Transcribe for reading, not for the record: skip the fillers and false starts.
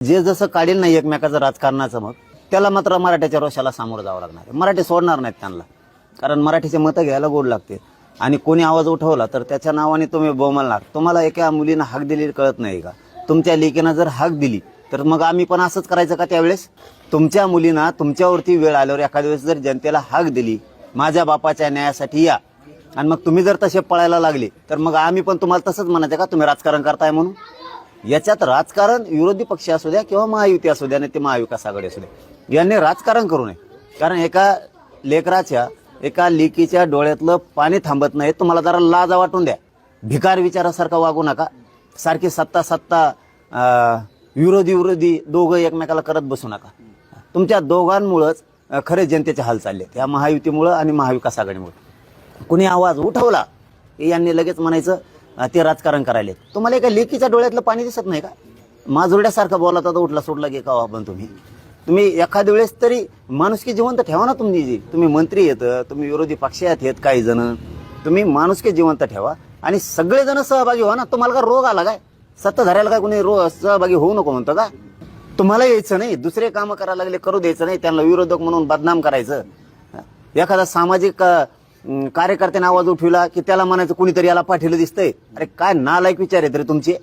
जे जसं काढील नाही एकमेकाचं राजकारणाचं, मग त्याला मात्र मराठ्याच्या रोषाला सामोरं जावं लागणार आहे. मराठी सोडणार नाहीत त्यांना, कारण मराठीचे मतं घ्यायला गोड लागते. आणि कोणी आवाज उठवला तर त्याच्या नावाने तुम्ही बोंबलणार. तुम्हाला एका मुलीनं हाक दिली कळत नाही का? तुमच्या लेकीनं जर हाक दिली तर मग आम्ही पण असंच करायचं का त्यावेळेस? तुमच्या मुलीनं तुमच्यावरती वेळ आल्यावर एखाद्या वेळेस जर जनतेला हाक दिली, माझ्या बापाच्या न्यायासाठी या, आणि मग तुम्ही जर तसे पळायला लागले तर मग आम्ही पण तुम्हाला तसंच म्हणायचं का तुम्ही राजकारण करताय म्हणून? याच्यात राजकारण विरोधी पक्ष असू द्या किंवा महायुती असू द्या, नाही ते महाविकास आघाडी असू द्या, यांनी राजकारण करू नये. कारण एका लेकराच्या, एका लेकीच्या डोळ्यातलं पाणी थांबत नाही. तुम्हाला जरा लाज वाटून द्या. भिकार विचारासारखं वागू नका. सारखी सत्ता विरोधी दोघं एकमेकाला करत बसू नका. तुमच्या दोघांमुळंच खरे जनतेचे हाल चालले, या महायुतीमुळं आणि महाविकास आघाडीमुळे. कुणी आवाज उठवला की यांनी लगेच म्हणायचं ते राजकारण करायले. तुम्हाला एका लेकीच्या डोळ्यातलं पाणी दिसत नाही का? माजुरड्यासारखं बोलत आता उठला सुटला की का पण तुम्ही एखाद्या वेळेस तरी माणुसकी जिवंत ठेवा ना. तुम्ही मंत्री येतं, तुम्ही विरोधी पक्षात येत काही जण, तुम्ही माणुसकी जिवंत ठेवा आणि सगळेजण सहभागी व्हा ना. तुम्हाला का रोग आला काय? सत्ताधाऱ्याला काय कोणी सहभागी होऊ नको म्हणतो का? तुम्हाला यायचं नाही, दुसरे कामं करायला लागले करू द्यायचं नाही, त्यांना विरोधक म्हणून बदनाम करायचं. एखादा सामाजिक कार्यकर्त्याने आवाज उठविला की त्याला म्हणायचं कुणीतरी याला पाठीलं दिसतंय. अरे काय नालायक विचार आहेत रे तुमचे.